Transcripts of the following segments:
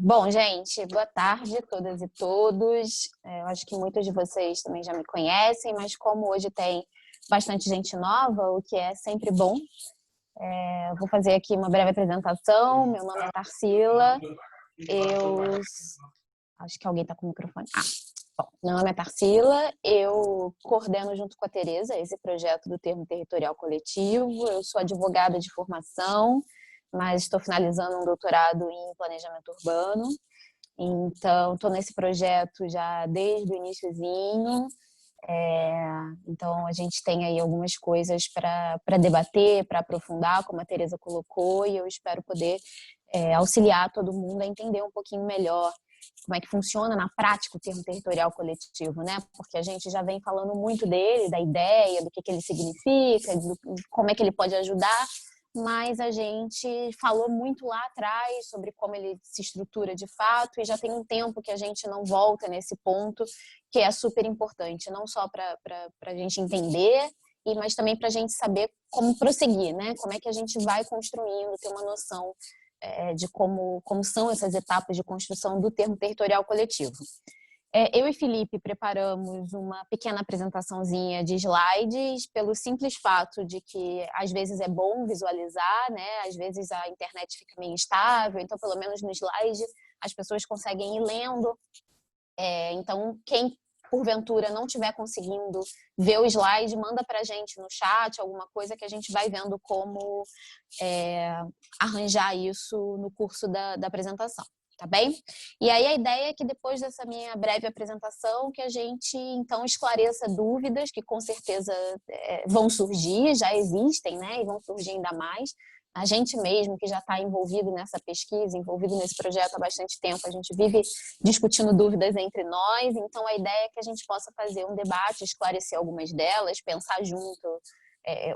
Bom, gente, boa tarde a todas e todos. Eu acho que muitos de vocês também já me conhecem, mas como hoje tem bastante gente nova, o que é sempre bom, eu vou fazer aqui uma breve apresentação. Meu nome é Tarsila, eu... Acho que alguém está com o microfone. Bom, meu nome é Tarsila, eu coordeno junto com a Tereza esse projeto do Termo Territorial Coletivo. Eu sou advogada de formação, mas estou finalizando um doutorado em planejamento urbano. Então, estou nesse projeto já desde o iniciozinho. Então, a gente tem aí algumas coisas para debater, para aprofundar, como a Tereza colocou, e eu espero poder auxiliar todo mundo a entender um pouquinho melhor como é que funciona na prática o termo territorial coletivo, né? Porque a gente já vem falando muito dele, da ideia, do que ele significa, como é que ele pode ajudar, mas a gente falou muito lá atrás sobre como ele se estrutura de fato e já tem um tempo que a gente não volta nesse ponto, que é super importante, não só para a gente entender, mas também para a gente saber como prosseguir, né? Como é que a gente vai construindo, ter uma noção de como são essas etapas de construção do termo territorial coletivo. Eu e Felipe preparamos uma pequena apresentaçãozinha de slides, pelo simples fato de que às vezes é bom visualizar, né? Às vezes a internet fica meio instável, então pelo menos no slide as pessoas conseguem ir lendo. Então quem porventura não estiver conseguindo ver o slide, manda para a gente no chat alguma coisa que a gente vai vendo como arranjar isso no curso da apresentação, tá bem? E aí a ideia é que depois dessa minha breve apresentação, que a gente então esclareça dúvidas que com certeza vão surgir, já existem, né? E vão surgir ainda mais. A gente mesmo que já está envolvido nessa pesquisa, envolvido nesse projeto há bastante tempo, a gente vive discutindo dúvidas entre nós, então a ideia é que a gente possa fazer um debate, esclarecer algumas delas, pensar junto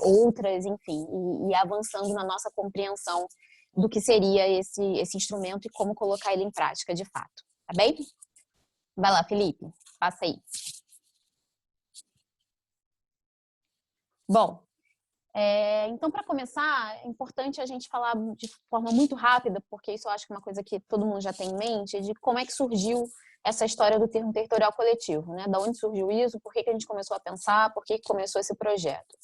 outras, enfim, e avançando na nossa compreensão do que seria esse instrumento e como colocar ele em prática de fato, tá bem? Vai lá, Felipe, passa aí. Bom, então, para começar, é importante a gente falar de forma muito rápida, porque isso eu acho que é uma coisa que todo mundo já tem em mente, de como é que surgiu essa história do termo territorial coletivo, né? Da onde surgiu isso, por que a gente começou a pensar, por que começou esse projeto.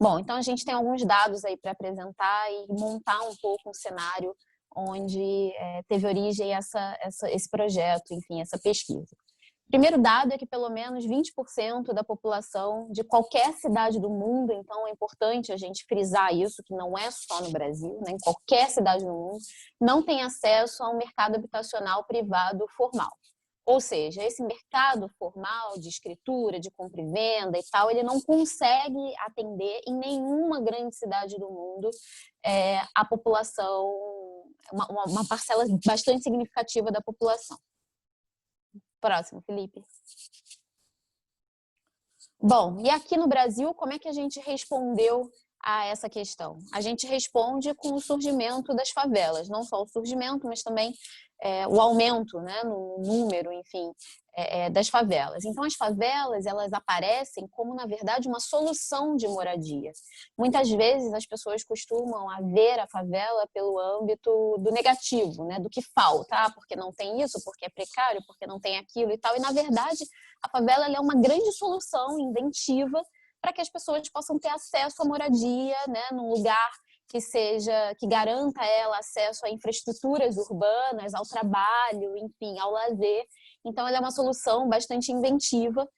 Bom, então a gente tem alguns dados aí para apresentar e montar um pouco um cenário onde teve origem esse projeto, enfim, essa pesquisa. Primeiro dado é que pelo menos 20% da população de qualquer cidade do mundo, então é importante a gente frisar isso, que não é só no Brasil, né, em qualquer cidade do mundo, não tem acesso a um mercado habitacional privado formal. Ou seja, esse mercado formal de escritura, de compra e venda e tal, ele não consegue atender em nenhuma grande cidade do mundo a população, uma parcela bastante significativa da população. Próximo, Felipe. Bom, e aqui no Brasil, como é que a gente respondeu a essa questão? A gente responde com o surgimento das favelas, não só o surgimento, mas também o aumento, né, no número, enfim, das favelas. Então, as favelas, elas aparecem como, na verdade, uma solução de moradia. Muitas vezes, as pessoas costumam ver a favela pelo âmbito do negativo, né, do que falta, porque não tem isso, porque é precário, porque não tem aquilo e tal. E, na verdade, a favela é uma grande solução inventiva para que as pessoas possam ter acesso à moradia, né, num lugar que garanta a ela acesso a infraestruturas urbanas, ao trabalho, enfim, ao lazer. Então, ela é uma solução bastante inventiva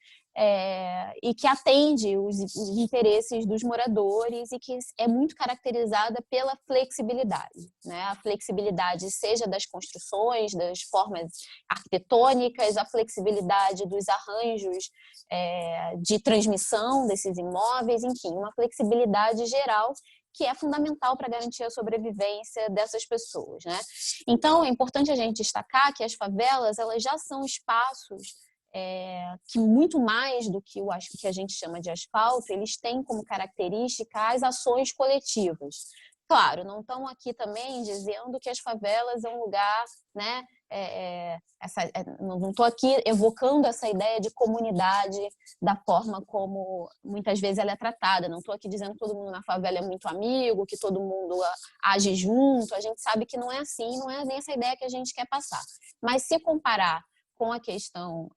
e que atende os interesses dos moradores e que é muito caracterizada pela flexibilidade, né? A flexibilidade seja das construções, das formas arquitetônicas, a flexibilidade dos arranjos de transmissão desses imóveis, enfim, uma flexibilidade geral que é fundamental para garantir a sobrevivência dessas pessoas, né? Então, é importante a gente destacar que as favelas, elas já são espaços que muito mais do que que a gente chama de asfalto, eles têm como característica as ações coletivas. Claro, não estão aqui também dizendo que as favelas é um lugar, né, não estou aqui evocando essa ideia de comunidade da forma como muitas vezes ela é tratada. Não estou aqui dizendo que todo mundo na favela é muito amigo, que todo mundo age junto. A gente sabe que não é assim, não é nem essa ideia que a gente quer passar. Mas se comparar com a questão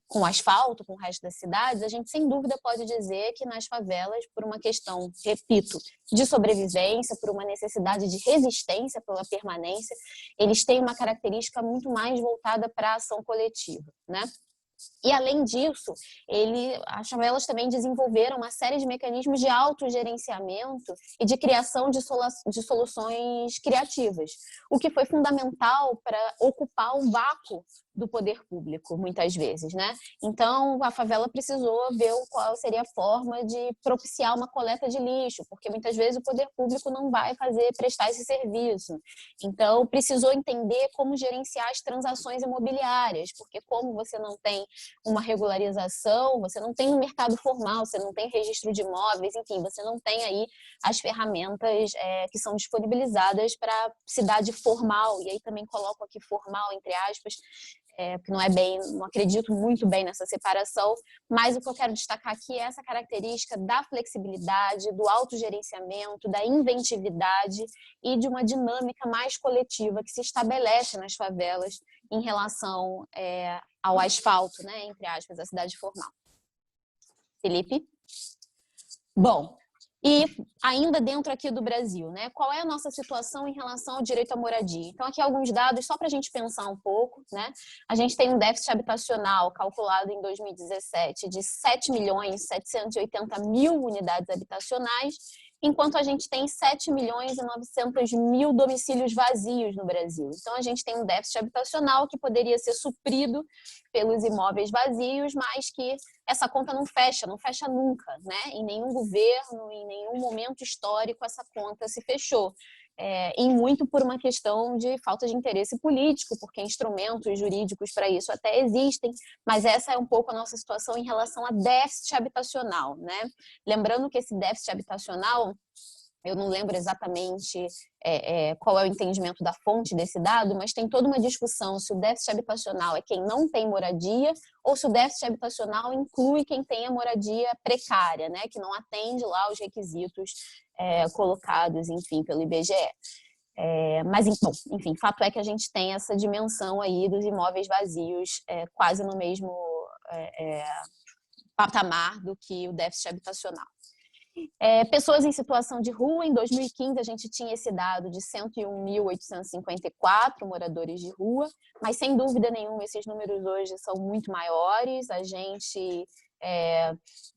com o asfalto, com o resto das cidades, a gente sem dúvida pode dizer que nas favelas, por uma questão, repito, de sobrevivência, por uma necessidade de resistência pela permanência, eles têm uma característica muito mais voltada para a ação coletiva, né? E, além disso, as favelas também desenvolveram uma série de mecanismos de autogerenciamento e de criação de soluções criativas, o que foi fundamental para ocupar um vácuo do poder público, muitas vezes, né? Então, a favela precisou ver qual seria a forma de propiciar uma coleta de lixo, porque muitas vezes o poder público não vai prestar esse serviço. Então, precisou entender como gerenciar as transações imobiliárias, porque como você não tem uma regularização, você não tem um mercado formal, você não tem registro de imóveis, enfim, você não tem aí as ferramentas que são disponibilizadas para a cidade formal, e aí também coloco aqui formal, entre aspas, porque não acredito muito bem nessa separação, mas o que eu quero destacar aqui é essa característica da flexibilidade, do autogerenciamento, da inventividade e de uma dinâmica mais coletiva que se estabelece nas favelas em relação ao asfalto, né, entre aspas, a cidade formal. Felipe? Bom, e ainda dentro aqui do Brasil, né, qual é a nossa situação em relação ao direito à moradia? Então, aqui alguns dados só para a gente pensar um pouco, né? A gente tem um déficit habitacional calculado em 2017 de 7.780.000 unidades habitacionais, enquanto a gente tem 7.900.000 domicílios vazios no Brasil. Então, a gente tem um déficit habitacional que poderia ser suprido pelos imóveis vazios, mas que essa conta não fecha nunca, né? Em nenhum governo, em nenhum momento histórico essa conta se fechou. E muito por uma questão de falta de interesse político, porque instrumentos jurídicos para isso até existem, mas essa é um pouco a nossa situação em relação a déficit habitacional, né? Lembrando que esse déficit habitacional, eu não lembro exatamente qual é o entendimento da fonte desse dado, mas tem toda uma discussão se o déficit habitacional é quem não tem moradia ou se o déficit habitacional inclui quem tem a moradia precária, né, que não atende lá os requisitos colocados, enfim, pelo IBGE. Mas, bom, enfim, fato é que a gente tem essa dimensão aí dos imóveis vazios quase no mesmo patamar do que o déficit habitacional. Pessoas em situação de rua, em 2015 a gente tinha esse dado de 101.854 moradores de rua, mas sem dúvida nenhuma esses números hoje são muito maiores. A gente,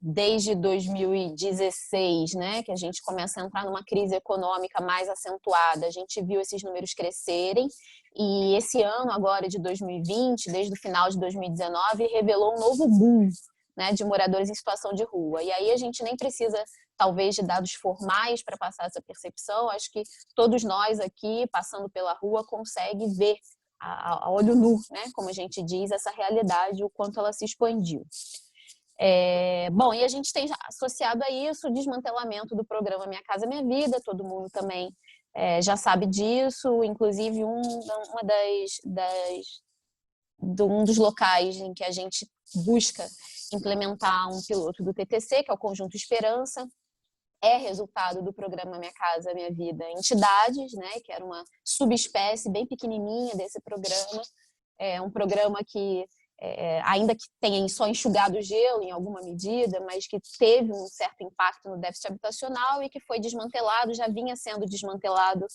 desde 2016, né, que a gente começa a entrar numa crise econômica mais acentuada, a gente viu esses números crescerem, e esse ano agora de 2020, desde o final de 2019, revelou um novo boom, né, de moradores em situação de rua. E aí a gente nem precisa, talvez, de dados formais para passar essa percepção. Acho que todos nós aqui, passando pela rua, conseguem ver a olho nu, né, como a gente diz, essa realidade, o quanto ela se expandiu. Bom, e a gente tem associado a isso o desmantelamento do programa Minha Casa Minha Vida, todo mundo também já sabe disso, inclusive um dos locais em que a gente busca implementar um piloto do TTC, que é o Conjunto Esperança, é resultado do programa Minha Casa Minha Vida Entidades, né, que era uma subespécie bem pequenininha desse programa, um programa que, ainda que tenha só enxugado o gelo em alguma medida, mas que teve um certo impacto no déficit habitacional e que foi desmantelado, já vinha sendo desmantelado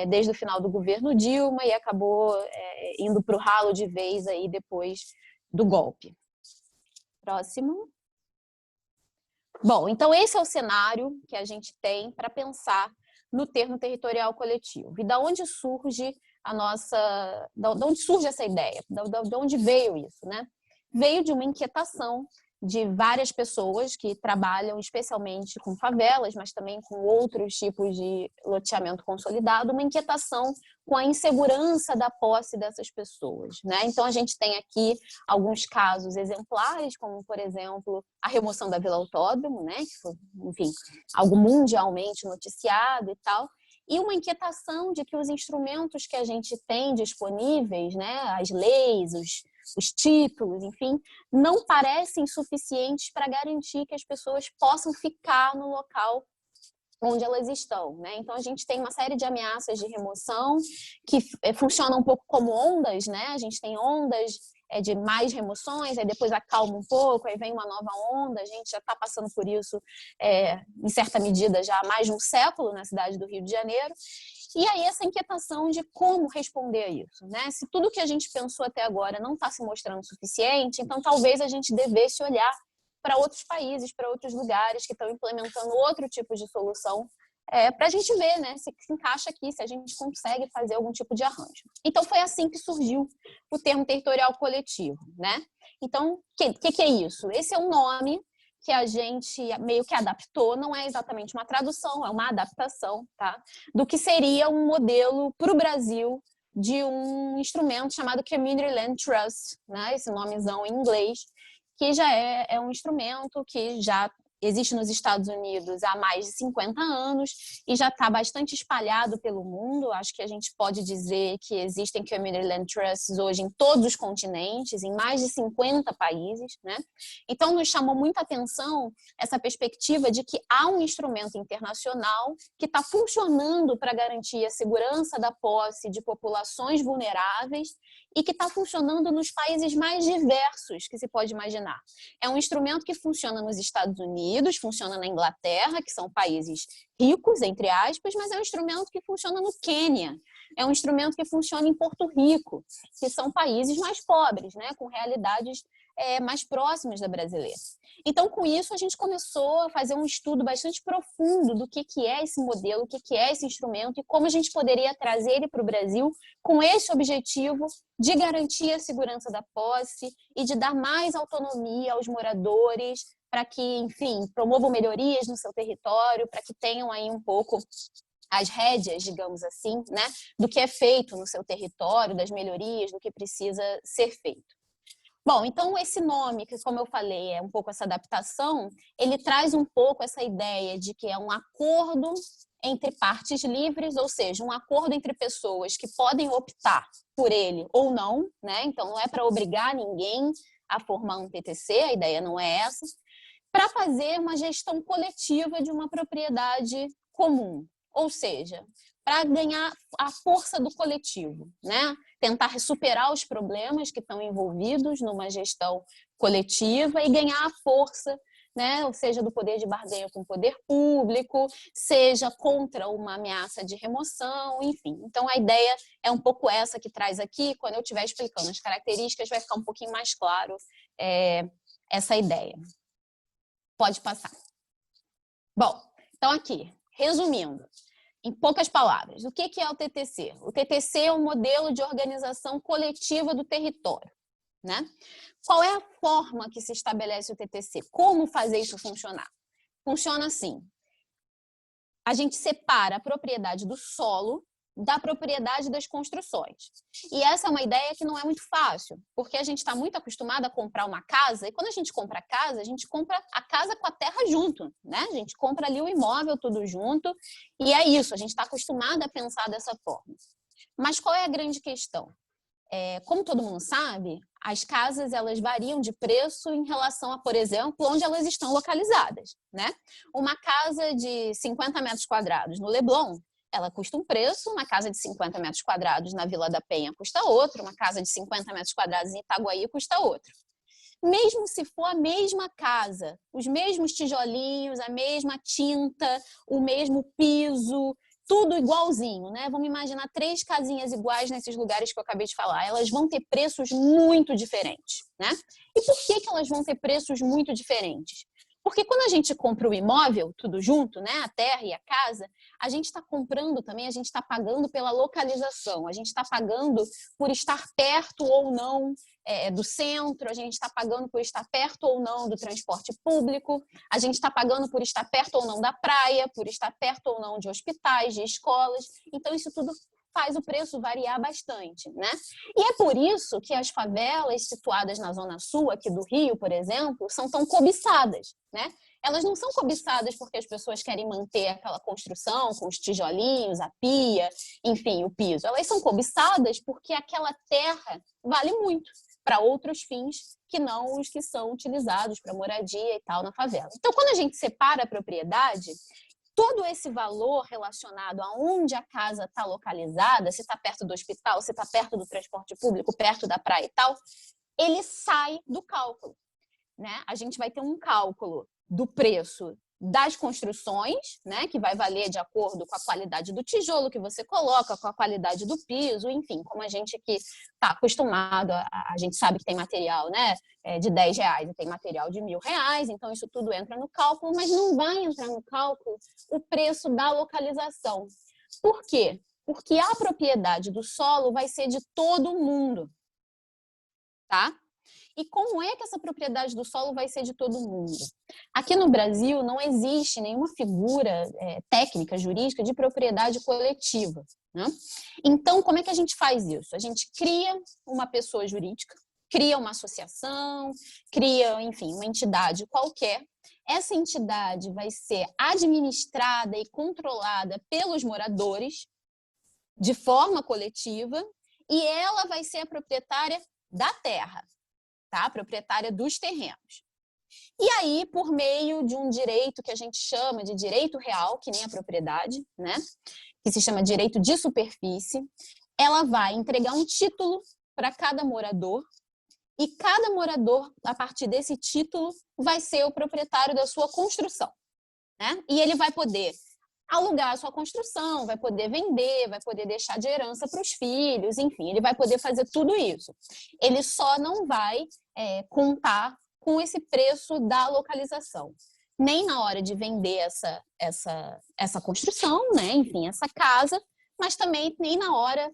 desde o final do governo Dilma e acabou indo para o ralo de vez aí depois do golpe. Próximo. Bom, então esse é o cenário que a gente tem para pensar no termo territorial coletivo. E da onde surge da onde surge essa ideia? De onde veio isso, né? Veio de uma inquietação de várias pessoas que trabalham especialmente com favelas, mas também com outros tipos de loteamento consolidado, uma inquietação com a insegurança da posse dessas pessoas, né? Então a gente tem aqui alguns casos exemplares, como por exemplo a remoção da Vila Autódromo, né? Que foi, enfim, algo mundialmente noticiado e tal. e uma inquietação de que os instrumentos que a gente tem disponíveis, né, as leis, os títulos, enfim, não parecem suficientes para garantir que as pessoas possam ficar no local onde elas estão, né? Então a gente tem uma série de ameaças de remoção que funcionam um pouco como ondas, né? A gente tem ondas de mais remoções, aí depois acalma um pouco, aí vem uma nova onda. A gente já está passando por isso, em certa medida, já há mais de um século na cidade do Rio de Janeiro. E aí essa inquietação de como responder a isso, né? Se tudo que a gente pensou até agora não está se mostrando suficiente, então talvez a gente devesse olhar para outros países, para outros lugares que estão implementando outro tipo de solução, para a gente ver, né, se encaixa aqui, se a gente consegue fazer algum tipo de arranjo. Então foi assim que surgiu o termo territorial coletivo, né? Então, o que é isso? Esse é um nome que a gente meio que adaptou, não é exatamente uma tradução, é uma adaptação, tá? Do que seria um modelo para o Brasil de um instrumento chamado Community Land Trust, né? Esse nomezão em inglês, que já é um instrumento que já existe nos Estados Unidos há mais de 50 anos e já está bastante espalhado pelo mundo. Acho que a gente pode dizer que existem Community Land Trusts hoje em todos os continentes, em mais de 50 países, né? Então, nos chamou muita atenção essa perspectiva de que há um instrumento internacional que está funcionando para garantir a segurança da posse de populações vulneráveis e que está funcionando nos países mais diversos que se pode imaginar. É um instrumento que funciona nos Estados Unidos, funciona na Inglaterra, que são países ricos, entre aspas, mas é um instrumento que funciona no Quênia, é um instrumento que funciona em Porto Rico, que são países mais pobres, né, com realidades mais próximas da brasileira. Então, com isso, a gente começou a fazer um estudo bastante profundo do que é esse modelo, o que é esse instrumento e como a gente poderia trazer ele para o Brasil com esse objetivo de garantir a segurança da posse e de dar mais autonomia aos moradores para que, enfim, promovam melhorias no seu território, para que tenham aí um pouco as rédeas, digamos assim, né, do que é feito no seu território, das melhorias, do que precisa ser feito. Bom, então esse nome, que como eu falei, é um pouco essa adaptação, ele traz um pouco essa ideia de que é um acordo entre partes livres, ou seja, um acordo entre pessoas que podem optar por ele ou não, né? Então não é para obrigar ninguém a formar um PTC, a ideia não é essa, para fazer uma gestão coletiva de uma propriedade comum, ou seja, para ganhar a força do coletivo, né? Tentar superar os problemas que estão envolvidos numa gestão coletiva e ganhar a força, né? Ou seja, do poder de barganha com o poder público, seja contra uma ameaça de remoção, enfim. Então, a ideia é um pouco essa que traz aqui. Quando eu estiver explicando as características, vai ficar um pouquinho mais claro essa ideia. Pode passar. Bom, então aqui, resumindo, em poucas palavras, o que é o TTC? O TTC é um modelo de organização coletiva do território, né? Qual é a forma que se estabelece o TTC? Como fazer isso funcionar? Funciona assim. A gente separa a propriedade do solo da propriedade das construções. E essa é uma ideia que não é muito fácil, porque a gente está muito acostumado a comprar uma casa, e quando a gente compra a casa com a terra junto, né? A gente compra ali o imóvel tudo junto, e é isso, a gente está acostumado a pensar dessa forma. Mas qual é a grande questão? Como todo mundo sabe, as casas elas variam de preço em relação a, por exemplo, onde elas estão localizadas, né? Uma casa de 50 metros quadrados no Leblon, ela custa um preço, uma casa de 50 metros quadrados na Vila da Penha custa outro, uma casa de 50 metros quadrados em Itaguaí custa outro. Mesmo se for a mesma casa, os mesmos tijolinhos, a mesma tinta, o mesmo piso, tudo igualzinho, né? Vamos imaginar 3 casinhas iguais nesses lugares que eu acabei de falar. Elas vão ter preços muito diferentes, né? E por que elas vão ter preços muito diferentes? Porque quando a gente compra o imóvel, tudo junto, né, a terra e a casa, a gente está comprando também, a gente está pagando pela localização, a gente está pagando por estar perto ou não do centro, a gente está pagando por estar perto ou não do transporte público, a gente está pagando por estar perto ou não da praia, por estar perto ou não de hospitais, de escolas. Então, isso tudo faz o preço variar bastante, né? E é por isso que as favelas situadas na Zona Sul, aqui do Rio, por exemplo, são tão cobiçadas, né? Elas não são cobiçadas porque as pessoas querem manter aquela construção com os tijolinhos, a pia, enfim, o piso. Elas são cobiçadas porque aquela terra vale muito para outros fins que não os que são utilizados para moradia e tal na favela. Então, quando a gente separa a propriedade, todo esse valor relacionado a onde a casa está localizada, se está perto do hospital, se está perto do transporte público, perto da praia e tal, ele sai do cálculo, né? A gente vai ter um cálculo do preço das construções, né, que vai valer de acordo com a qualidade do tijolo que você coloca, com a qualidade do piso, enfim, como a gente que está acostumado, a gente sabe que tem material, né, de R$ 10 e tem material de R$ 1.000, então isso tudo entra no cálculo, mas não vai entrar no cálculo o preço da localização. Por quê? Porque a propriedade do solo vai ser de todo mundo, tá? E como é que essa propriedade do solo vai ser de todo mundo? Aqui no Brasil não existe nenhuma figura técnica, jurídica de propriedade coletiva, né? Então, como é que a gente faz isso? A gente cria uma pessoa jurídica, cria uma associação, cria, enfim, uma entidade qualquer. Essa entidade vai ser administrada e controlada pelos moradores de forma coletiva e ela vai ser a proprietária da terra. Tá? Proprietária dos terrenos. E aí, por meio de um direito que a gente chama de direito real, que nem a propriedade, né? Que se chama direito de superfície, ela vai entregar um título para cada morador e cada morador, a partir desse título, vai ser o proprietário da sua construção, né? E ele vai poder alugar a sua construção, vai poder vender, vai poder deixar de herança para os filhos, enfim, ele vai poder fazer tudo isso. Ele só não vai contar com esse preço da localização, nem na hora de vender essa construção, né? Enfim, essa casa, mas também nem na hora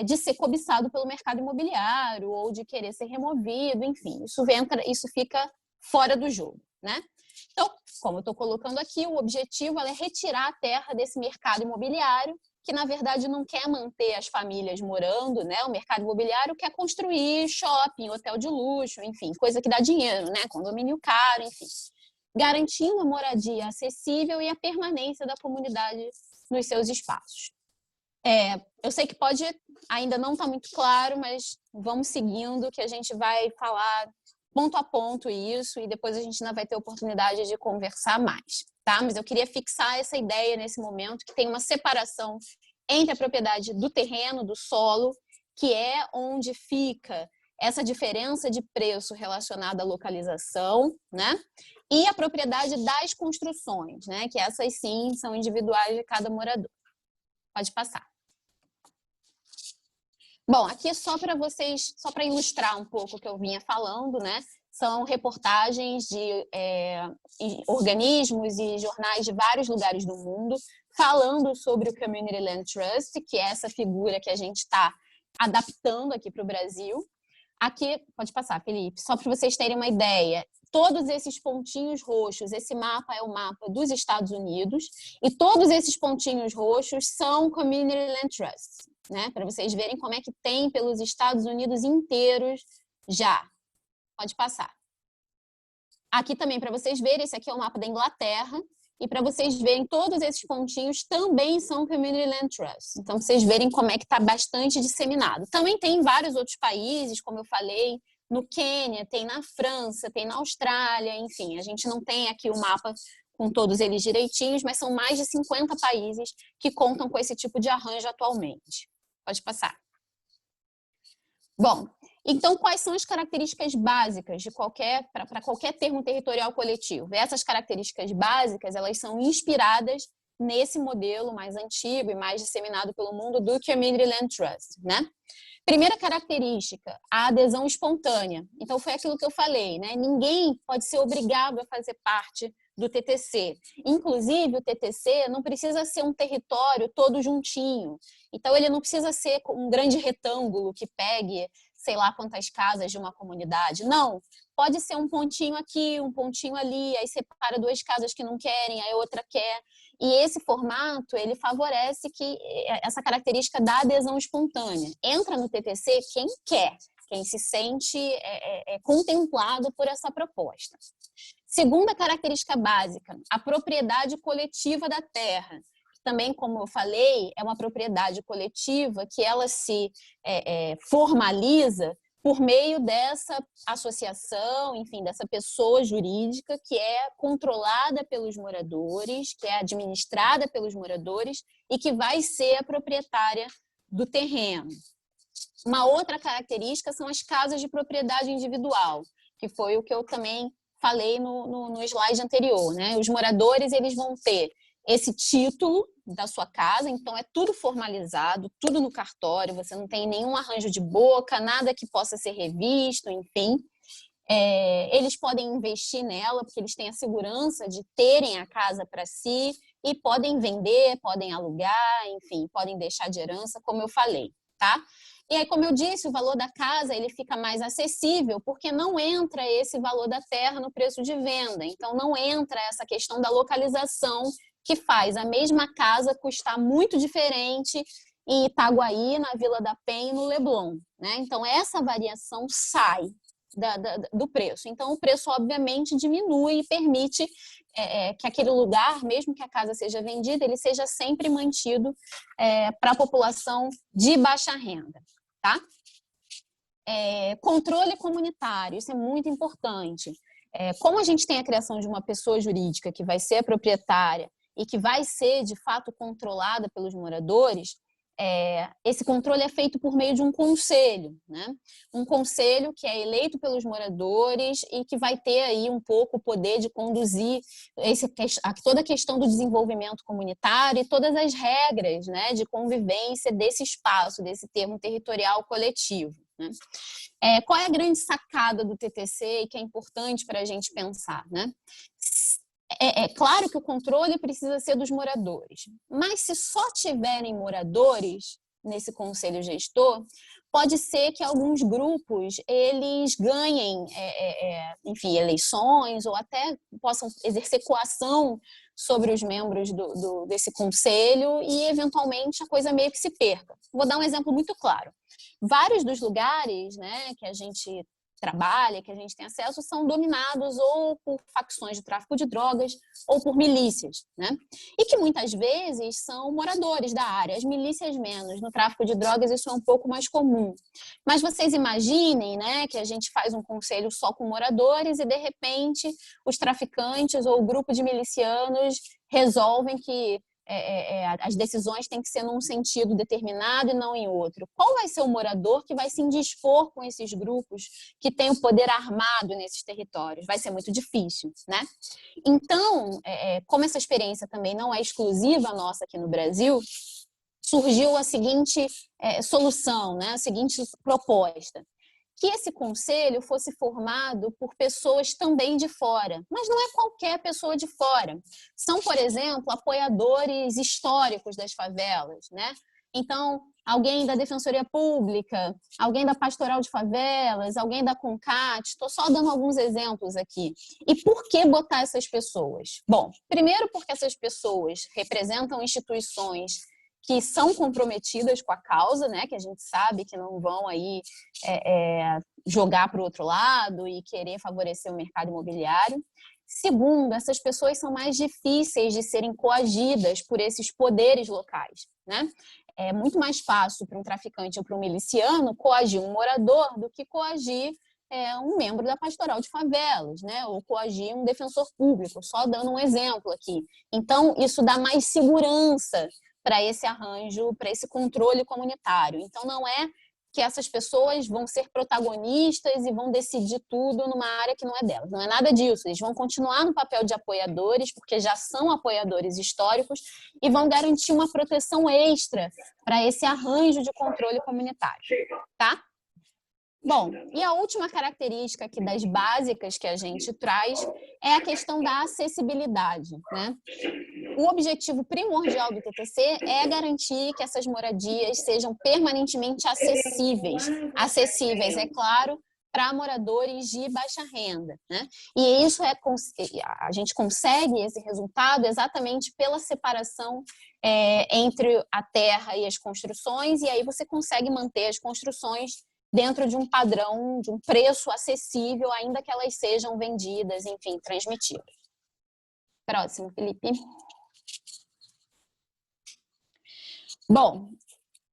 de ser cobiçado pelo mercado imobiliário ou de querer ser removido, enfim, isso fica fora do jogo, né? Então, como eu estou colocando aqui, o objetivo é retirar a terra desse mercado imobiliário, que na verdade não quer manter as famílias morando, né? O mercado imobiliário quer construir shopping, hotel de luxo, enfim, coisa que dá dinheiro, né? Condomínio caro, enfim. Garantindo a moradia acessível e a permanência da comunidade nos seus espaços. Eu sei que ainda não está muito claro, mas vamos seguindo que a gente vai falar ponto a ponto isso, e depois a gente ainda vai ter oportunidade de conversar mais, tá? Mas eu queria fixar essa ideia nesse momento, que tem uma separação entre a propriedade do terreno, do solo, que é onde fica essa diferença de preço relacionada à localização, né? E a propriedade das construções, né? Que essas sim são individuais de cada morador. Pode passar. Bom, aqui só para ilustrar um pouco o que eu vinha falando, né? São reportagens de organismos e jornais de vários lugares do mundo falando sobre o Community Land Trust, que é essa figura que a gente está adaptando aqui para o Brasil. Aqui, pode passar, Felipe, só para vocês terem uma ideia, todos esses pontinhos roxos, esse mapa é o mapa dos Estados Unidos, e todos esses pontinhos roxos são Community Land Trusts, né? Para vocês verem como é que tem pelos Estados Unidos inteiros já. Pode passar. Aqui também, para vocês verem, esse aqui é o mapa da Inglaterra, e para vocês verem, todos esses pontinhos também são Community Land Trusts. Então, vocês verem como é que está bastante disseminado. Também tem em vários outros países, como eu falei, no Quênia, tem na França, tem na Austrália, enfim, a gente não tem aqui o mapa com todos eles direitinhos, mas são mais de 50 países que contam com esse tipo de arranjo atualmente. Pode passar. Bom, então quais são as características básicas para qualquer termo territorial coletivo? Essas características básicas, elas são inspiradas nesse modelo mais antigo e mais disseminado pelo mundo do Community Land Trust, né? Primeira característica, a adesão espontânea. Então, foi aquilo que eu falei, né? Ninguém pode ser obrigado a fazer parte do TTC. Inclusive, o TTC não precisa ser um território todo juntinho. Então, ele não precisa ser um grande retângulo que pegue, sei lá quantas casas de uma comunidade. Não, pode ser um pontinho aqui, um pontinho ali, aí separa duas casas que não querem, aí outra quer. E esse formato, ele favorece que essa característica da adesão espontânea. Entra no TTC quem quer, quem se sente contemplado por essa proposta. Segunda característica básica, a propriedade coletiva da terra. Também, como eu falei, é uma propriedade coletiva que ela se formaliza por meio dessa associação, enfim, dessa pessoa jurídica que é controlada pelos moradores, que é administrada pelos moradores e que vai ser a proprietária do terreno. Uma outra característica são as casas de propriedade individual, que foi o que eu também falei no slide anterior, né? Os moradores, eles vão ter esse título da sua casa, então é tudo formalizado, tudo no cartório, você não tem nenhum arranjo de boca, nada que possa ser revisto, enfim. Eles podem investir nela, porque eles têm a segurança de terem a casa para si e podem vender, podem alugar, enfim, podem deixar de herança, como eu falei, tá? E aí, como eu disse, o valor da casa ele fica mais acessível porque não entra esse valor da terra no preço de venda. Então, não entra essa questão da localização que faz a mesma casa custar muito diferente em Itaguaí, na Vila da Penha e no Leblon, né? Então, essa variação sai do preço. Então, o preço, obviamente, diminui e permite que aquele lugar, mesmo que a casa seja vendida, ele seja sempre mantido para a população de baixa renda. Tá? Controle comunitário, isso é muito importante. Como a gente tem a criação de uma pessoa jurídica que vai ser a proprietária e que vai ser, de fato, controlada pelos moradores, esse controle é feito por meio de um conselho, né? Um conselho que é eleito pelos moradores e que vai ter aí um pouco o poder de conduzir toda a questão do desenvolvimento comunitário e todas as regras, né, de convivência desse espaço, desse termo territorial coletivo, né? Qual é a grande sacada do TTC e que é importante para a gente pensar, né? É claro que o controle precisa ser dos moradores, mas se só tiverem moradores nesse conselho gestor, pode ser que alguns grupos eles ganhem, enfim, eleições ou até possam exercer coação sobre os membros desse conselho e, eventualmente, a coisa meio que se perca. Vou dar um exemplo muito claro. Vários dos lugares, né, que a gente trabalha, que a gente tem acesso, são dominados ou por facções de tráfico de drogas ou por milícias, né? E que muitas vezes são moradores da área, as milícias menos. No tráfico de drogas isso é um pouco mais comum. Mas vocês imaginem, né, que a gente faz um conselho só com moradores e, de repente, os traficantes ou o grupo de milicianos resolvem que as decisões têm que ser num sentido determinado e não em outro. Qual vai ser o morador que vai se indispor com esses grupos que têm o poder armado nesses territórios? Vai ser muito difícil, né? Então, como essa experiência também não é exclusiva nossa aqui no Brasil, surgiu a seguinte solução, né? A seguinte proposta. Que esse conselho fosse formado por pessoas também de fora, mas não é qualquer pessoa de fora. São, por exemplo, apoiadores históricos das favelas, né? Então, alguém da Defensoria Pública, alguém da Pastoral de Favelas, alguém da CONCAT, estou só dando alguns exemplos aqui. E por que botar essas pessoas? Bom, primeiro porque essas pessoas representam instituições que são comprometidas com a causa, né, que a gente sabe que não vão aí jogar para o outro lado e querer favorecer o mercado imobiliário. Segundo, essas pessoas são mais difíceis de serem coagidas por esses poderes locais, né? É muito mais fácil para um traficante ou para um miliciano coagir um morador do que coagir um membro da Pastoral de Favelas, né? Ou coagir um defensor público, só dando um exemplo aqui. Então, isso dá mais segurança para esse arranjo, para esse controle comunitário. Então, não é que essas pessoas vão ser protagonistas e vão decidir tudo numa área que não é delas. Não é nada disso. Eles vão continuar no papel de apoiadores, porque já são apoiadores históricos, e vão garantir uma proteção extra para esse arranjo de controle comunitário. Tá? Bom, e a última característica aqui das básicas que a gente traz é a questão da acessibilidade, né? O objetivo primordial do TTC é garantir que essas moradias sejam permanentemente acessíveis. Acessíveis, é claro, para moradores de baixa renda, né? E isso a gente consegue esse resultado exatamente pela separação entre a terra e as construções, e aí você consegue manter as construções dentro de um padrão, de um preço acessível, ainda que elas sejam vendidas, enfim, transmitidas. Próximo, Felipe. Bom,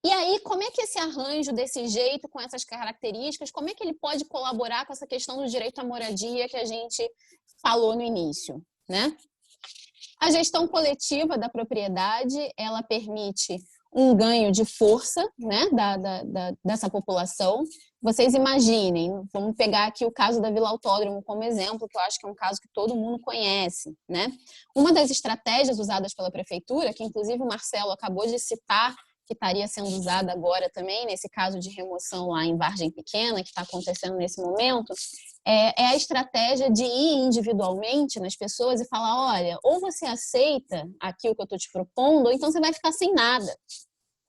e aí, como é que esse arranjo desse jeito, com essas características, como é que ele pode colaborar com essa questão do direito à moradia que a gente falou no início, né? A gestão coletiva da propriedade, ela permite um ganho de força, né, dessa população. Vocês imaginem, vamos pegar aqui o caso da Vila Autódromo como exemplo, que eu acho que é um caso que todo mundo conhece, né? Uma das estratégias usadas pela prefeitura, que inclusive o Marcelo acabou de citar, que estaria sendo usada agora também, nesse caso de remoção lá em Vargem Pequena, que está acontecendo nesse momento, é a estratégia de ir individualmente nas pessoas e falar, olha, ou você aceita aquilo que eu estou te propondo, ou então você vai ficar sem nada.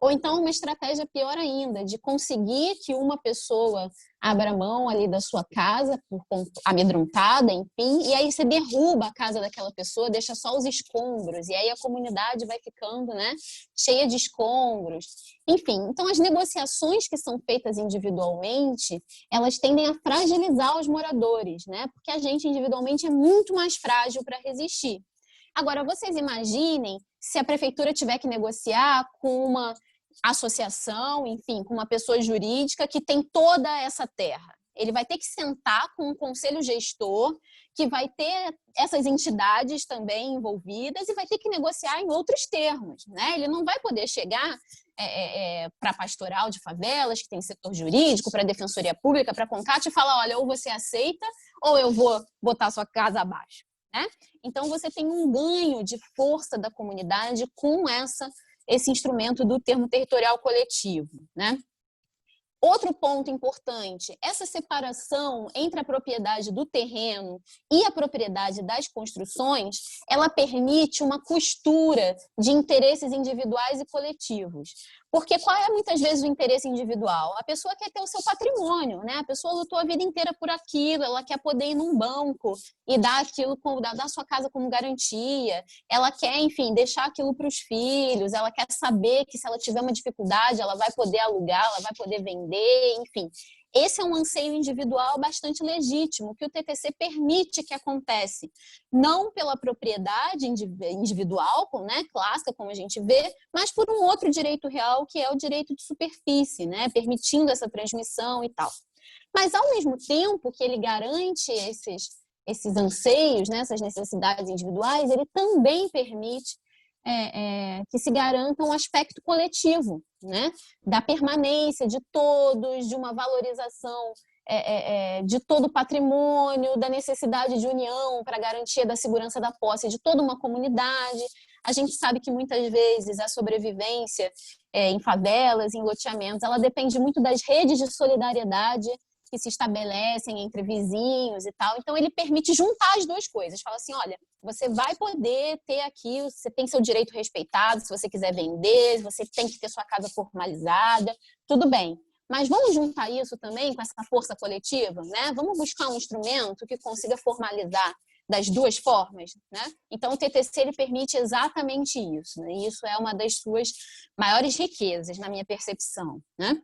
Ou então uma estratégia pior ainda, de conseguir que uma pessoa abra mão ali da sua casa, amedrontada, enfim, e aí você derruba a casa daquela pessoa, deixa só os escombros, e aí a comunidade vai ficando, né, cheia de escombros. Enfim, então as negociações que são feitas individualmente, elas tendem a fragilizar os moradores, né, porque a gente individualmente é muito mais frágil para resistir. Agora, vocês imaginem se a prefeitura tiver que negociar com uma associação, enfim, com uma pessoa jurídica que tem toda essa terra. Ele vai ter que sentar com um conselho gestor, que vai ter essas entidades também envolvidas e vai ter que negociar em outros termos, né? Ele não vai poder chegar para a pastoral de favelas, que tem setor jurídico, para a defensoria pública, para a CONCAT e falar, olha, ou você aceita ou eu vou botar sua casa abaixo, né? Então, você tem um ganho de força da comunidade com esse instrumento do termo territorial coletivo, né? Outro ponto importante, essa separação entre a propriedade do terreno e a propriedade das construções, ela permite uma costura de interesses individuais e coletivos. Porque qual é muitas vezes o interesse individual? A pessoa quer ter o seu patrimônio, né? A pessoa lutou a vida inteira por aquilo, ela quer poder ir num banco e dar aquilo, dar sua casa como garantia, ela quer, enfim, deixar aquilo para os filhos, ela quer saber que se ela tiver uma dificuldade, ela vai poder alugar, ela vai poder vender, enfim. Esse é um anseio individual bastante legítimo, que o TTC permite que aconteça, não pela propriedade individual, né, clássica, como a gente vê, mas por um outro direito real, que é o direito de superfície, né, permitindo essa transmissão e tal. Mas, ao mesmo tempo que ele garante esses anseios, né, essas necessidades individuais, ele também permite que se garanta um aspecto coletivo, né, da permanência de todos, de uma valorização de todo o patrimônio, da necessidade de união para a garantia da segurança da posse de toda uma comunidade. A gente sabe que muitas vezes a sobrevivência em favelas, em loteamentos, ela depende muito das redes de solidariedade que se estabelecem entre vizinhos e tal. Então, ele permite juntar as duas coisas. Fala assim, olha, você vai poder ter aqui, você tem seu direito respeitado, se você quiser vender, você tem que ter sua casa formalizada, tudo bem. Mas vamos juntar isso também com essa força coletiva, né? Vamos buscar um instrumento que consiga formalizar das duas formas, né? Então, o TTC ele permite exatamente isso, né? E isso é uma das suas maiores riquezas, na minha percepção, né?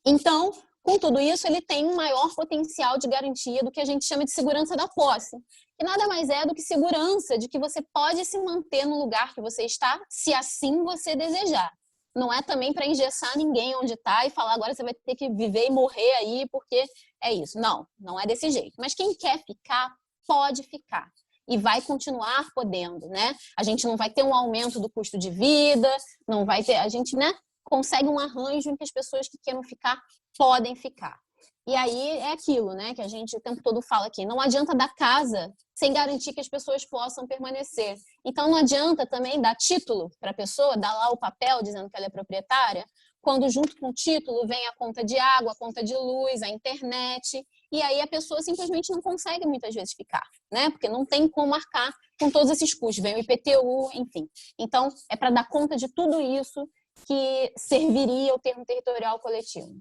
Então, com tudo isso, ele tem um maior potencial de garantia do que a gente chama de segurança da posse, que nada mais é do que segurança de que você pode se manter no lugar que você está, se assim você desejar. Não é também para engessar ninguém onde está e falar agora você vai ter que viver e morrer aí porque é isso. Não, não é desse jeito. Mas quem quer ficar, pode ficar. E vai continuar podendo, né? A gente não vai ter um aumento do custo de vida, não vai ter, a gente, né, consegue um arranjo em que as pessoas que queiram ficar podem ficar. E aí é aquilo, né, que a gente o tempo todo fala aqui, não adianta dar casa sem garantir que as pessoas possam permanecer. Então não adianta também dar título para a pessoa, dar lá o papel dizendo que ela é proprietária, quando junto com o título vem a conta de água, a conta de luz, a internet, e aí a pessoa simplesmente não consegue muitas vezes ficar, né? Porque não tem como marcar com todos esses custos, vem o IPTU, enfim. Então, é para dar conta de tudo isso que serviria o termo territorial coletivo.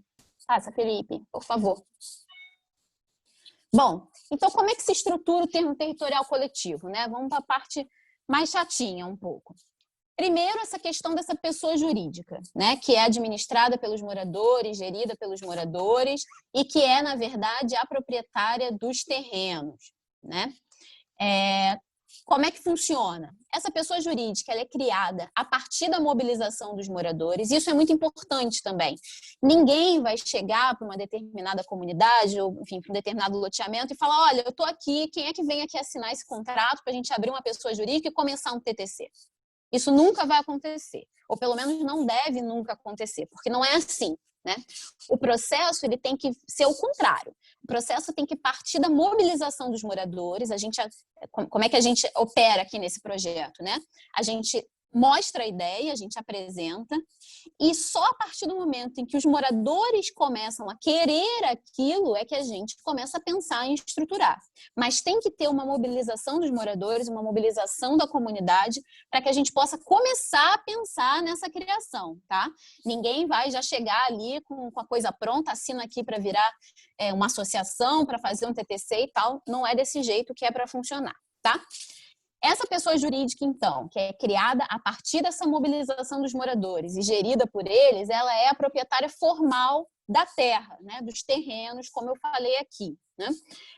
Passa, Felipe, por favor. Bom, então como é que se estrutura o termo territorial coletivo, né? Vamos para a parte mais chatinha um pouco. Primeiro, essa questão dessa pessoa jurídica, né, que é administrada pelos moradores, gerida pelos moradores e que é, na verdade, a proprietária dos terrenos, né? Como é que funciona? Essa pessoa jurídica ela é criada a partir da mobilização dos moradores, e isso é muito importante também. Ninguém vai chegar para uma determinada comunidade, ou enfim, para um determinado loteamento e falar, olha, eu estou aqui, quem é que vem aqui assinar esse contrato para a gente abrir uma pessoa jurídica e começar um TTC? Isso nunca vai acontecer, ou pelo menos não deve nunca acontecer, porque não é assim, né? O processo ele tem que ser o contrário. O processo tem que partir da mobilização dos moradores. Como é que a gente opera aqui nesse projeto, né? A gente mostra a ideia, a gente apresenta, e só a partir do momento em que os moradores começam a querer aquilo é que a gente começa a pensar em estruturar. Mas tem que ter uma mobilização dos moradores, uma mobilização da comunidade, para que a gente possa começar a pensar nessa criação, tá? Ninguém vai já chegar ali com a coisa pronta, assina aqui para virar uma associação, para fazer um TTC e tal. Não é desse jeito que é para funcionar, tá? Essa pessoa jurídica, então, que é criada a partir dessa mobilização dos moradores e gerida por eles, ela é a proprietária formal da terra, né, dos terrenos, como eu falei aqui, né?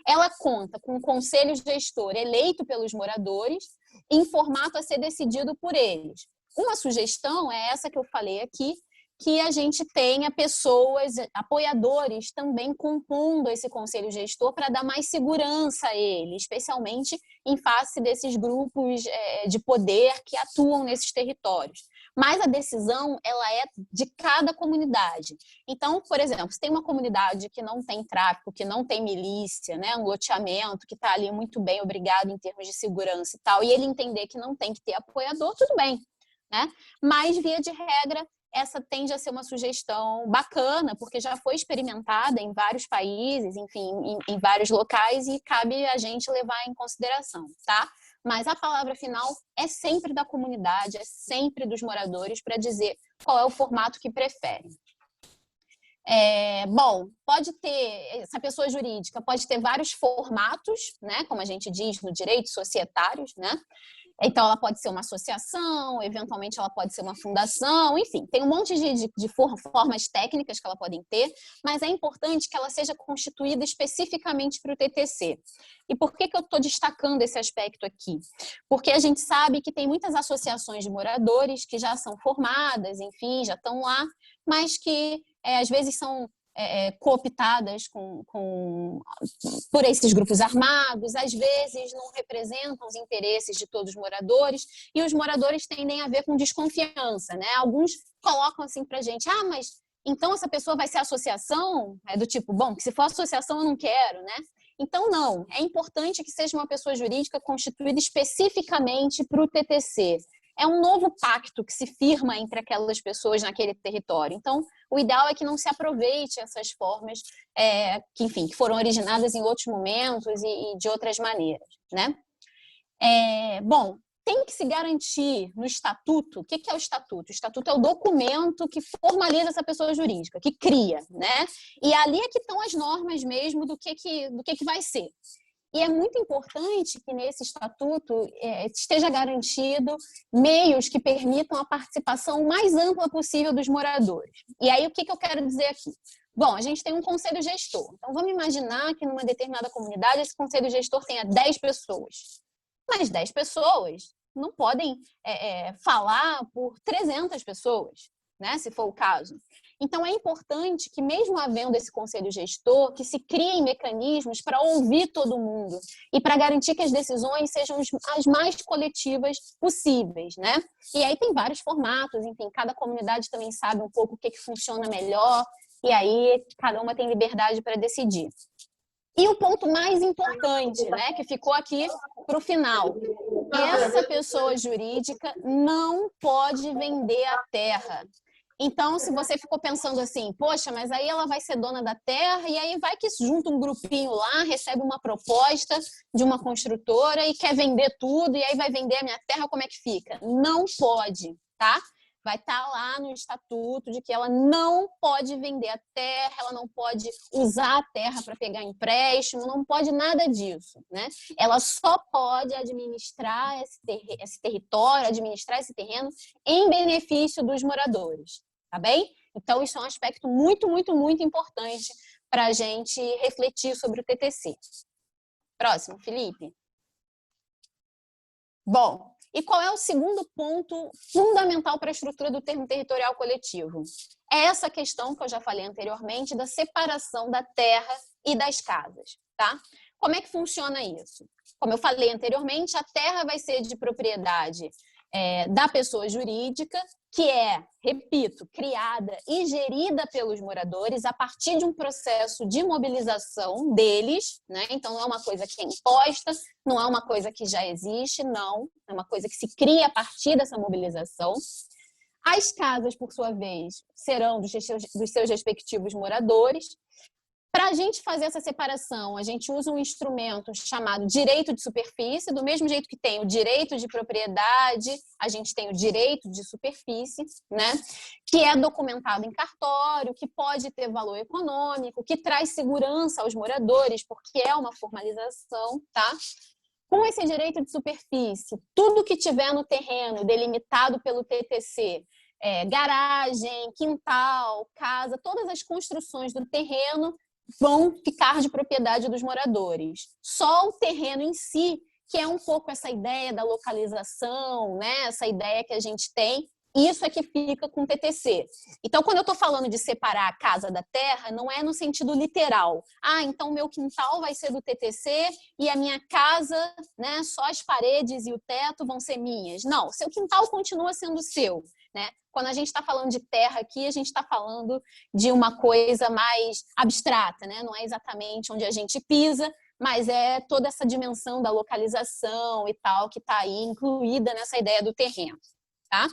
Ela conta com um conselho gestor eleito pelos moradores em formato a ser decidido por eles. Uma sugestão é essa que eu falei aqui, que a gente tenha pessoas, apoiadores também compondo esse conselho gestor para dar mais segurança a ele, especialmente em face desses grupos de poder que atuam nesses territórios. Mas a decisão ela é de cada comunidade. Então, por exemplo, se tem uma comunidade que não tem tráfico, que não tem milícia, né, um loteamento que está ali muito bem obrigado em termos de segurança e tal, e ele entender que não tem que ter apoiador, tudo bem, né? Mas, via de regra, essa tende a ser uma sugestão bacana, porque já foi experimentada em vários países, enfim, em vários locais, e cabe a gente levar em consideração, tá? Mas a palavra final é sempre da comunidade, é sempre dos moradores para dizer qual é o formato que preferem. Bom, pode ter, essa pessoa jurídica pode ter vários formatos, né? Como a gente diz no direito, societários, né? Então, ela pode ser uma associação, eventualmente ela pode ser uma fundação, enfim, tem um monte de formas técnicas que ela podem ter, mas é importante que ela seja constituída especificamente para o TTC. E por que eu estou destacando esse aspecto aqui? Porque a gente sabe que tem muitas associações de moradores que já são formadas, enfim, já estão lá, mas que às vezes são cooptadas por esses grupos armados, às vezes não representam os interesses de todos os moradores, e os moradores tendem a ver com desconfiança, né? Alguns colocam assim pra gente, mas então essa pessoa vai ser associação? É do tipo, bom, que se for associação eu não quero, né? Então não, é importante que seja uma pessoa jurídica constituída especificamente para o TTC. É um novo pacto que se firma entre aquelas pessoas naquele território. Então, o ideal é que não se aproveite essas formas que, enfim, que foram originadas em outros momentos e de outras maneiras, né? Bom, tem que se garantir no estatuto. O que é o estatuto? O estatuto é o documento que formaliza essa pessoa jurídica, que cria, né? E ali é que estão as normas mesmo do que vai ser. E é muito importante que nesse estatuto esteja garantido meios que permitam a participação mais ampla possível dos moradores. E aí, o que eu quero dizer aqui? Bom, a gente tem um conselho gestor. Então, vamos imaginar que numa determinada comunidade esse conselho gestor tenha 10 pessoas. Mas 10 pessoas não podem falar por 300 pessoas, né, se for o caso. Então, é importante que, mesmo havendo esse conselho gestor, que se criem mecanismos para ouvir todo mundo e para garantir que as decisões sejam as mais coletivas possíveis, né? E aí tem vários formatos, enfim, cada comunidade também sabe um pouco o que funciona melhor, e aí cada uma tem liberdade para decidir. E o ponto mais importante, né, que ficou aqui para o final, essa pessoa jurídica não pode vender a terra. Então, se você ficou pensando assim, poxa, mas aí ela vai ser dona da terra e aí vai que junta um grupinho lá, recebe uma proposta de uma construtora e quer vender tudo e aí vai vender a minha terra, como é que fica? Não pode, tá? vai estar lá no estatuto de que ela não pode vender a terra, ela não pode usar a terra para pegar empréstimo, não pode nada disso, né? Ela só pode administrar esse território, administrar esse terreno em benefício dos moradores, tá bem? Então, isso é um aspecto muito, muito, muito importante para a gente refletir sobre o TTC. Próximo, Felipe. Bom, e qual é o segundo ponto fundamental para a estrutura do termo territorial coletivo? É essa questão que eu já falei anteriormente da separação da terra e das casas, tá? Como é que funciona isso? Como eu falei anteriormente, a terra vai ser de propriedade da pessoa jurídica, que é, repito, criada e gerida pelos moradores a partir de um processo de mobilização deles, né? Então, não é uma coisa que é imposta, não é uma coisa que já existe, não. É uma coisa que se cria a partir dessa mobilização. As casas, por sua vez, serão dos seus respectivos moradores. Para a gente fazer essa separação, a gente usa um instrumento chamado direito de superfície, do mesmo jeito que tem o direito de propriedade, a gente tem o direito de superfície, né? Que é documentado em cartório, que pode ter valor econômico, que traz segurança aos moradores, porque é uma formalização, tá? Com esse direito de superfície, tudo que tiver no terreno delimitado pelo TTC, garagem, quintal, casa, todas as construções do terreno vão ficar de propriedade dos moradores. Só o terreno em si, que é um pouco essa ideia da localização, né? Essa ideia que a gente tem, isso é que fica com o TTC. Então, quando eu estou falando de separar a casa da terra, não é no sentido literal. Ah, então meu quintal vai ser do TTC e a minha casa, né, só as paredes e o teto vão ser minhas. Não, seu quintal continua sendo seu, né? Quando a gente está falando de terra aqui, a gente está falando de uma coisa mais abstrata, né? Não é exatamente onde a gente pisa, mas é toda essa dimensão da localização e tal que está aí incluída nessa ideia do terreno, tá?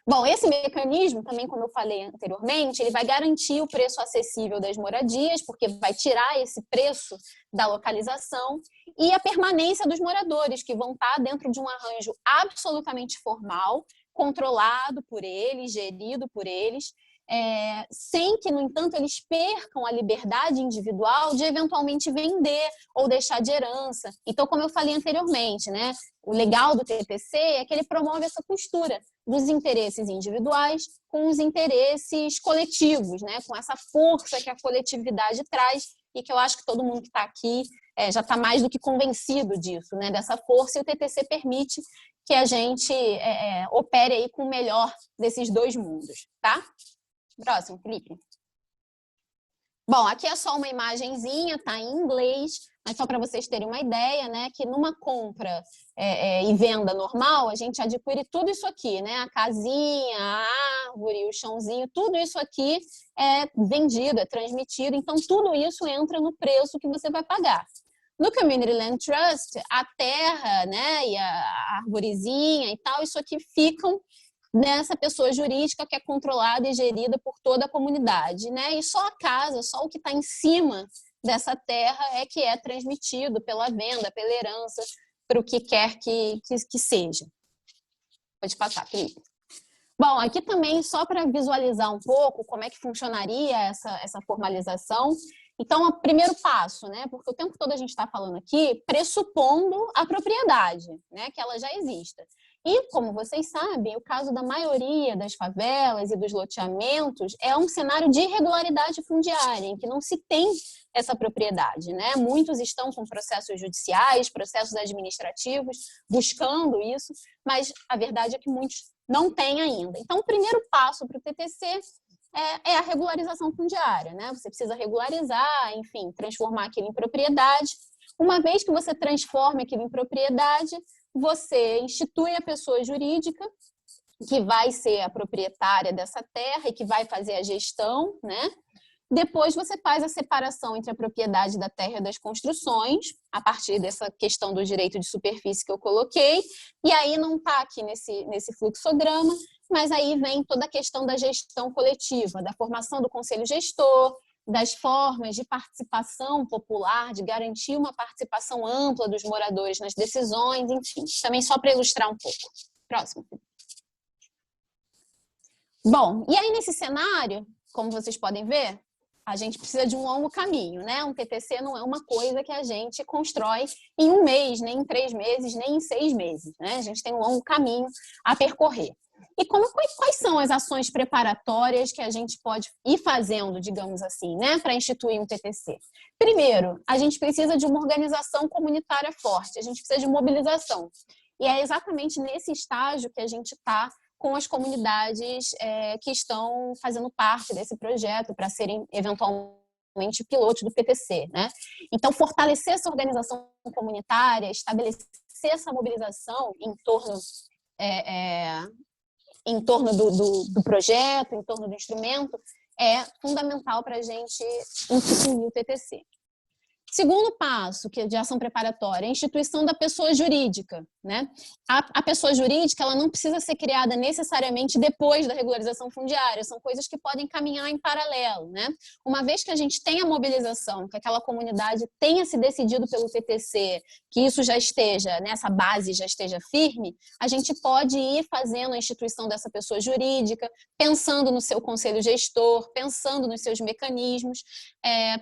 Bom, esse mecanismo, também como eu falei anteriormente, ele vai garantir o preço acessível das moradias, porque vai tirar esse preço da localização, e a permanência dos moradores, que vão estar dentro de um arranjo absolutamente formal, controlado por eles, gerido por eles, sem que, no entanto, eles percam a liberdade individual de eventualmente vender ou deixar de herança. Então, como eu falei anteriormente, né, o legal do TTC é que ele promove essa costura dos interesses individuais com os interesses coletivos, né, com essa força que a coletividade traz e que eu acho que todo mundo que está aqui já está mais do que convencido disso, né, dessa força, e o TTC permite que a gente opere aí com o melhor desses dois mundos, tá? Próximo, Felipe. Bom, aqui é só uma imagenzinha, tá em inglês, mas só para vocês terem uma ideia, né, que numa compra e venda normal, a gente adquire tudo isso aqui, né, a casinha, a árvore, o chãozinho, tudo isso aqui é vendido, é transmitido, então tudo isso entra no preço que você vai pagar. No Community Land Trust, a terra, né, e a arvorezinha e tal, isso aqui ficam nessa pessoa jurídica que é controlada e gerida por toda a comunidade, né? E só a casa, só o que está em cima dessa terra é que é transmitido pela venda, pela herança, para o que quer que seja. Pode passar, Felipe. Bom, aqui também, só para visualizar um pouco como é que funcionaria essa formalização. Então, o primeiro passo, né? Porque o tempo todo a gente está falando aqui, pressupondo a propriedade, né? Que ela já exista. E, como vocês sabem, o caso da maioria das favelas e dos loteamentos é um cenário de irregularidade fundiária, em que não se tem essa propriedade, né? Muitos estão com processos judiciais, processos administrativos, buscando isso, mas a verdade é que muitos não têm ainda. Então, o primeiro passo para o TTC é a regularização fundiária, né? Você precisa regularizar, enfim, transformar aquilo em propriedade. Uma vez que você transforma aquilo em propriedade, você institui a pessoa jurídica que vai ser a proprietária dessa terra e que vai fazer a gestão, né? Depois você faz a separação entre a propriedade da terra e das construções, a partir dessa questão do direito de superfície que eu coloquei, e aí não está aqui nesse fluxograma, mas aí vem toda a questão da gestão coletiva, da formação do conselho gestor, das formas de participação popular, de garantir uma participação ampla dos moradores nas decisões, enfim, também só para ilustrar um pouco. Próximo. Bom, e aí nesse cenário, como vocês podem ver, a gente precisa de um longo caminho, né? Um TTC não é uma coisa que a gente constrói em um mês, nem em 3 meses, nem em 6 meses, né? A gente tem um longo caminho a percorrer. E quais são as ações preparatórias que a gente pode ir fazendo, digamos assim, né, para instituir um TTC? Primeiro, a gente precisa de uma organização comunitária forte, a gente precisa de mobilização. E é exatamente nesse estágio que a gente está com as comunidades que estão fazendo parte desse projeto para serem eventualmente pilotos do PTC, né? Então, fortalecer essa organização comunitária, estabelecer essa mobilização em torno do projeto, em torno do instrumento, é fundamental para a gente instituir o TTC. Segundo passo, que é de ação preparatória, a instituição da pessoa jurídica, né? A pessoa jurídica, ela não precisa ser criada necessariamente depois da regularização fundiária, são coisas que podem caminhar em paralelo, né? Uma vez que a gente tem a mobilização, que aquela comunidade tenha se decidido pelo TTC, que isso já esteja, né, essa base já esteja firme, a gente pode ir fazendo a instituição dessa pessoa jurídica, pensando no seu conselho gestor, pensando nos seus mecanismos,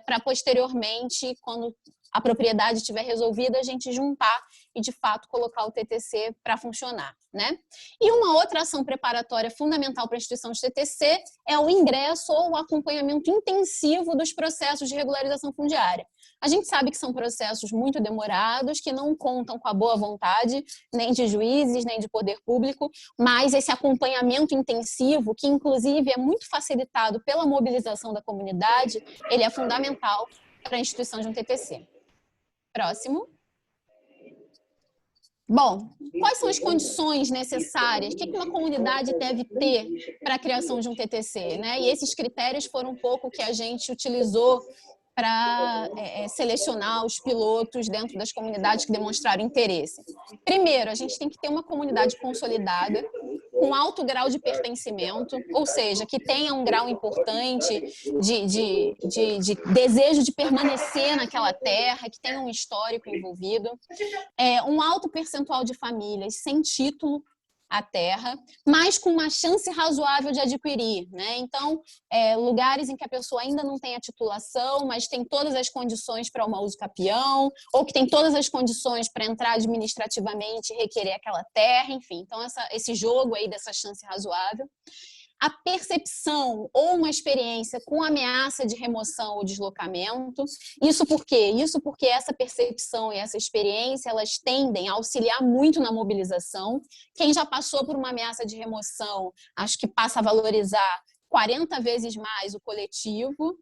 para posteriormente, quando a propriedade estiver resolvida, a gente juntar e, de fato, colocar o TTC para funcionar, né? E uma outra ação preparatória fundamental para a instituição de TTC é o ingresso ou o acompanhamento intensivo dos processos de regularização fundiária. A gente sabe que são processos muito demorados, que não contam com a boa vontade nem de juízes, nem de poder público, mas esse acompanhamento intensivo, que inclusive é muito facilitado pela mobilização da comunidade, ele é fundamental para a instituição de um TTC. Próximo. Bom, quais são as condições necessárias? O que uma comunidade deve ter para a criação de um TTC, né? E esses critérios foram um pouco que a gente utilizou para selecionar os pilotos dentro das comunidades que demonstraram interesse. Primeiro, a gente tem que ter uma comunidade consolidada, com alto grau de pertencimento, ou seja, que tenha um grau importante de desejo de permanecer naquela terra, que tenha um histórico envolvido, um alto percentual de famílias sem título à terra, mas com uma chance razoável de adquirir, né? Então, lugares em que a pessoa ainda não tem a titulação, mas tem todas as condições para uma uso capião, ou que tem todas as condições para entrar administrativamente e requerer aquela terra, enfim. Então, esse jogo aí dessa chance razoável. A percepção ou uma experiência com ameaça de remoção ou deslocamento. Isso por quê? Isso porque essa percepção e essa experiência, elas tendem a auxiliar muito na mobilização. Quem já passou por uma ameaça de remoção, acho que passa a valorizar 40 vezes mais o coletivo.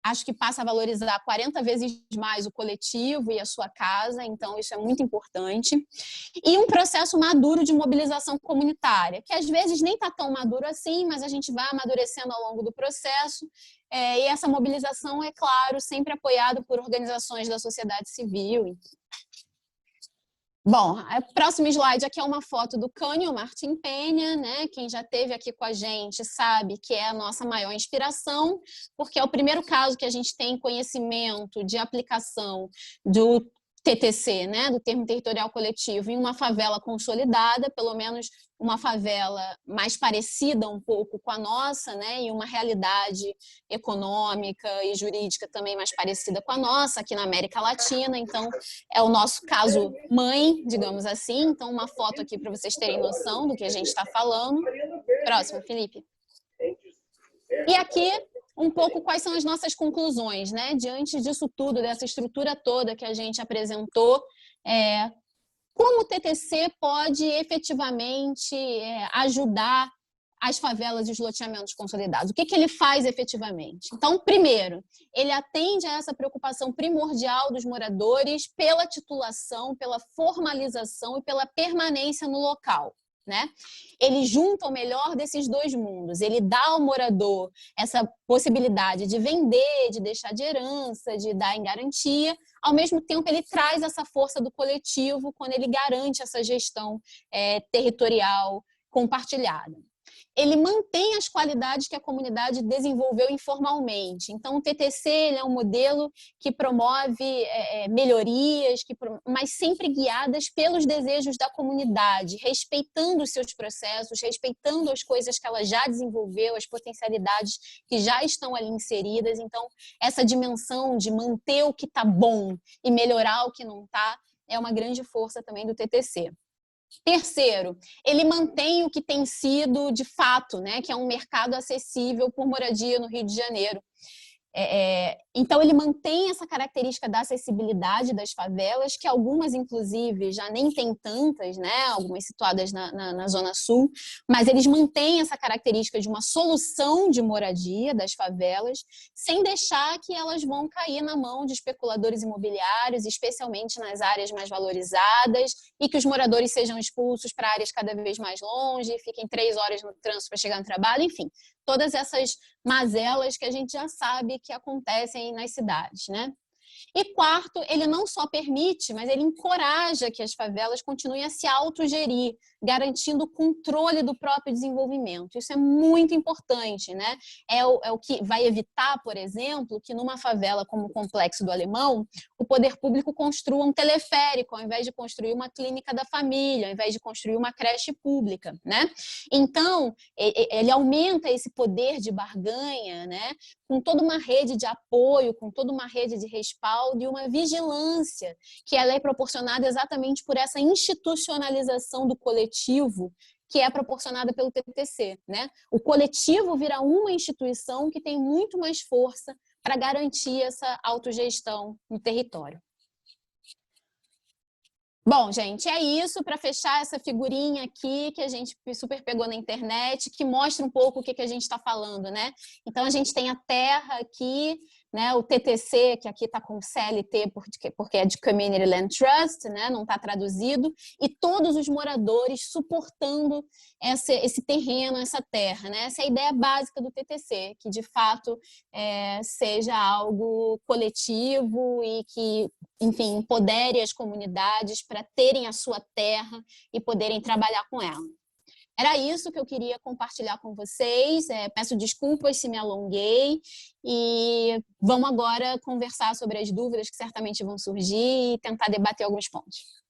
Acho que passa a valorizar 40 vezes mais o coletivo e a sua casa, então isso é muito importante. E um processo maduro de mobilização comunitária, que às vezes nem está tão maduro assim, mas a gente vai amadurecendo ao longo do processo, e essa mobilização, é claro, sempre apoiada por organizações da sociedade civil. Bom, o próximo slide aqui é uma foto do Cânio Martim Penha, né? Quem já esteve aqui com a gente sabe que é a nossa maior inspiração, porque é o primeiro caso que a gente tem conhecimento de aplicação do TTC, né? Do termo territorial coletivo, em uma favela consolidada, pelo menos uma favela mais parecida um pouco com a nossa, né? E uma realidade econômica e jurídica também mais parecida com a nossa, aqui na América Latina. Então, é o nosso caso mãe, digamos assim. Então, uma foto aqui para vocês terem noção do que a gente está falando. Próximo, Felipe. E aqui, um pouco quais são as nossas conclusões, né? Diante disso tudo, dessa estrutura toda que a gente apresentou, como o TTC pode efetivamente ajudar as favelas e os loteamentos consolidados? O que ele faz efetivamente? Então, primeiro, ele atende a essa preocupação primordial dos moradores pela titulação, pela formalização e pela permanência no local, né? Ele junta o melhor desses dois mundos, ele dá ao morador essa possibilidade de vender, de deixar de herança, de dar em garantia, ao mesmo tempo ele traz essa força do coletivo quando ele garante essa gestão territorial compartilhada. ele mantém as qualidades que a comunidade desenvolveu informalmente. Então, o TTC ele é um modelo que promove melhorias, mas sempre guiadas pelos desejos da comunidade, respeitando os seus processos, respeitando as coisas que ela já desenvolveu, as potencialidades que já estão ali inseridas. Então, essa dimensão de manter o que está bom e melhorar o que não está é uma grande força também do TTC. Terceiro, ele mantém o que tem sido de fato, né, que é um mercado acessível por moradia no Rio de Janeiro. Então, ele mantém essa característica da acessibilidade das favelas, que algumas, inclusive, já nem tem tantas, né? Algumas situadas na Zona Sul, mas eles mantêm essa característica de uma solução de moradia das favelas, sem deixar que elas vão cair na mão de especuladores imobiliários, especialmente nas áreas mais valorizadas, e que os moradores sejam expulsos para áreas cada vez mais longe, fiquem 3 horas no trânsito para chegar no trabalho, enfim, todas essas mazelas que a gente já sabe que acontecem nas cidades, né? E quarto, ele não só permite, mas ele encoraja que as favelas continuem a se autogerir, garantindo o controle do próprio desenvolvimento. Isso é muito importante, né? É o que vai evitar, por exemplo, que numa favela como o Complexo do Alemão, o poder público construa um teleférico, ao invés de construir uma clínica da família, ao invés de construir uma creche pública, né? Então, ele aumenta esse poder de barganha, né? Com toda uma rede de apoio, com toda uma rede de respaldo e uma vigilância que ela é proporcionada exatamente por essa institucionalização do coletivo que é proporcionada pelo TTC, né? O coletivo vira uma instituição que tem muito mais força para garantir essa autogestão no território. Bom, gente, é isso para fechar essa figurinha aqui que a gente super pegou na internet, que mostra um pouco o que a gente está falando, né? Então, a gente tem a terra aqui, né? O TTC, que aqui está com CLT, porque é de Community Land Trust, né? Não está traduzido, e todos os moradores suportando esse terreno, essa terra, né? Essa é a ideia básica do TTC, que de fato seja algo coletivo e que, enfim, empodere as comunidades para terem a sua terra e poderem trabalhar com ela. Era isso que eu queria compartilhar com vocês. Peço desculpas se me alonguei e vamos agora conversar sobre as dúvidas que certamente vão surgir e tentar debater alguns pontos.